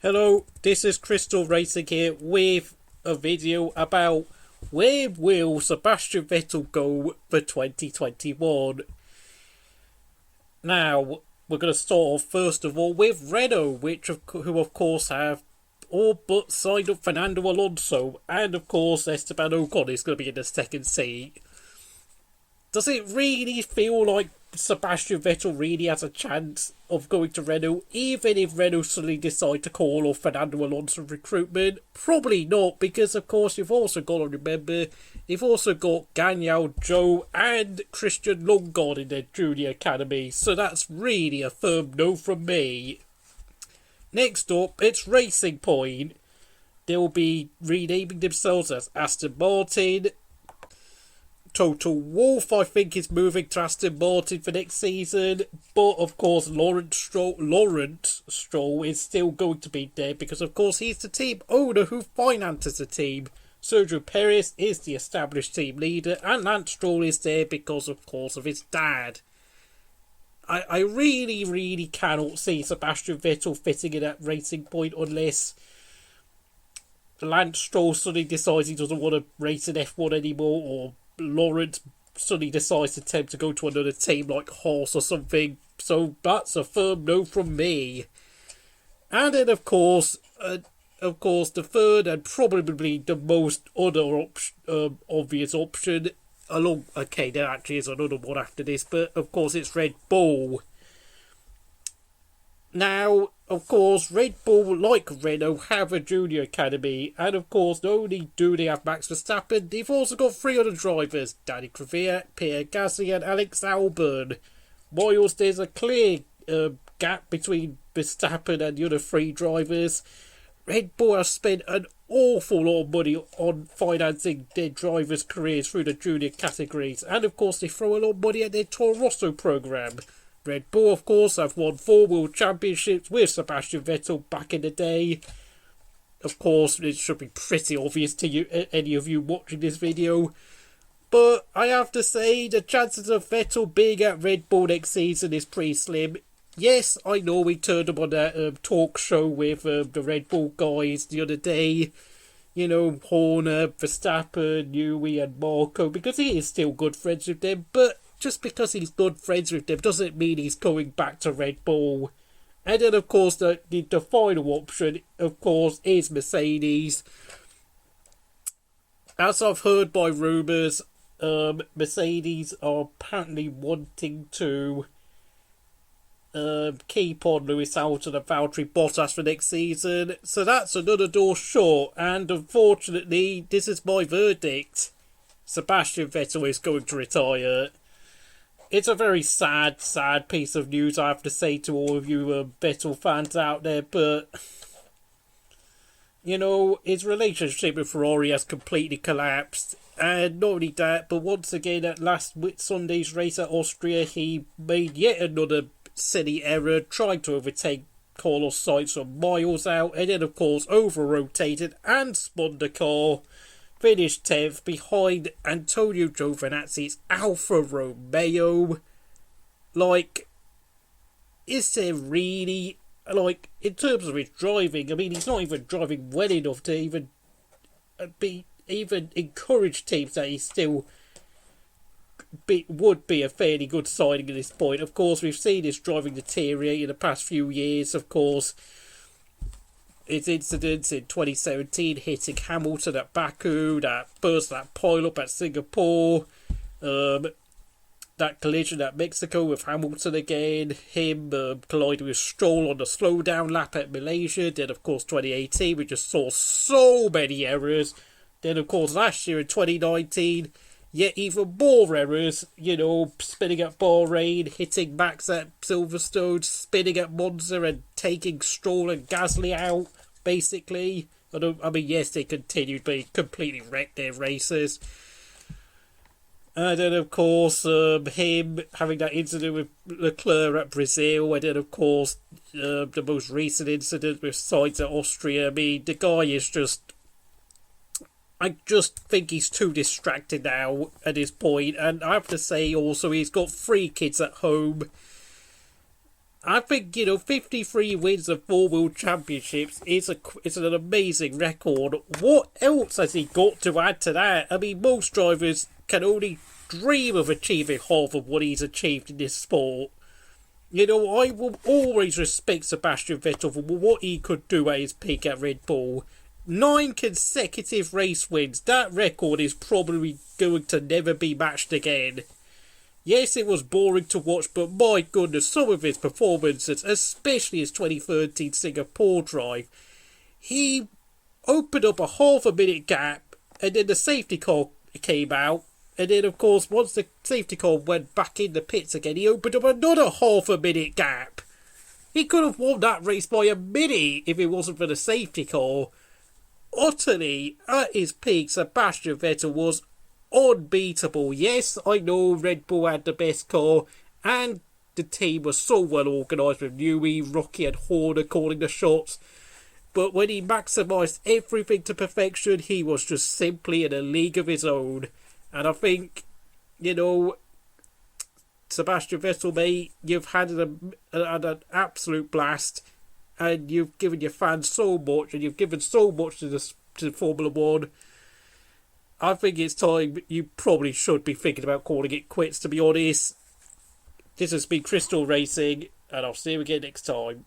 Hello, this is Crystal Racing here with a video about where will Sebastian Vettel go for 2021. Now, we're going to start off first of all with Renault, who of course have all but signed up Fernando Alonso, and of course Esteban Ocon is going to be in the second seat. Does it really feel like Sebastian Vettel really has a chance of going to Renault, even if Renault suddenly decide to call off Fernando Alonso recruitment? Probably not, because of course you've also got to remember, you've also got Ganyao Zhou and Christian Lundgaard in their junior academy, so that's really a firm no from me. Next up, it's Racing Point. They'll be renaming themselves as Aston Martin. Total Wolff, I think, is moving to Aston Martin for next season, but of course Lawrence Stroll is still going to be there because of course he's the team owner who finances the team. Sergio Perez is the established team leader, and Lance Stroll is there because of course of his dad. I really cannot see Sebastian Vettel fitting in at Racing Point unless Lance Stroll suddenly decides he doesn't want to race in F1 anymore, or Lawrence suddenly decides to attempt to go to another team like Haas or something. So that's a firm no from me. And then of course the third and probably the most obvious option there actually is another one after this, but of course it's Red Bull. Now, of course, Red Bull, like Renault, have a junior academy, and of course, not only do they have Max Verstappen, they've also got three other drivers: Danny Kvyat, Pierre Gasly, and Alex Albon. Whilst there's a clear gap between Verstappen and the other three drivers, Red Bull have spent an awful lot of money on financing their drivers' careers through the junior categories, and of course, they throw a lot of money at their Toro Rosso programme. Red Bull, of course, have won 4 World Championships with Sebastian Vettel back in the day. Of course, it should be pretty obvious to you, any of you watching this video. But I have to say, the chances of Vettel being at Red Bull next season is pretty slim. Yes, I know we turned him on that talk show with the Red Bull guys the other day. You know, Horner, Verstappen, Newey and Marco, because he is still good friends with them, but just because he's good friends with them doesn't mean he's going back to Red Bull. And then, of course, the final option, of course, is Mercedes. As I've heard by rumours, Mercedes are apparently wanting to keep on Lewis Hamilton and Valtteri Bottas for next season. So that's another door shut. And unfortunately, this is my verdict. Sebastian Vettel is going to retire. It's a very sad piece of news, I have to say to all of you Vettel fans out there, but, you know, his relationship with Ferrari has completely collapsed. And not only that, but once again at last Sunday's race at Austria, he made yet another silly error, trying to overtake Carlos Sainz from miles out, and then of course over-rotated and spun the car. Finished 10th behind Antonio Giovinazzi's Alfa Romeo. Like, is there really, like, in terms of his driving, I mean, he's not even driving well enough to even encourage teams that he still would be a fairly good signing at this point. Of course, we've seen his driving deteriorate in the past few years, of course. His incidents in 2017 hitting Hamilton at Baku, that pile-up at Singapore, that collision at Mexico with Hamilton again, him colliding with Stroll on the slowdown lap at Malaysia, then of course 2018 we just saw so many errors, then of course last year in 2019, yet even more errors, you know, spinning at Bahrain, hitting Max at Silverstone, spinning at Monza and taking Stroll and Gasly out, basically. I mean, yes, they continued, but he completely wrecked their races. And then, of course, him having that incident with Leclerc at Brazil, and then, of course, the most recent incident with Sainz at Austria. I mean, the guy is just... I just think he's too distracted now at this point, and I have to say also he's got 3 kids at home. I think, 53 wins of 4 World Championships is an amazing record. What else has he got to add to that? I mean, most drivers can only dream of achieving half of what he's achieved in this sport. I will always respect Sebastian Vettel for what he could do at his peak at Red Bull. 9 consecutive race wins. That record is probably going to never be matched again. Yes, it was boring to watch, but my goodness, some of his performances, especially his 2013 Singapore drive, he opened up a half a minute gap, and then the safety car came out, and then of course once the safety car went back in the pits again, he opened up another half a minute gap. He could have won that race by a minute if it wasn't for the safety car. Utterly, at his peak, Sebastian Vettel was unbeatable. Yes, I know Red Bull had the best car, and the team was so well organised with Newey, Rocky and Horner calling the shots. But when he maximised everything to perfection, he was just simply in a league of his own. And I think, Sebastian Vettel, mate, you've had an absolute blast, and you've given your fans so much, and you've given so much to Formula One. I think it's time you probably should be thinking about calling it quits, to be honest. This has been Crystal Racing, and I'll see you again next time.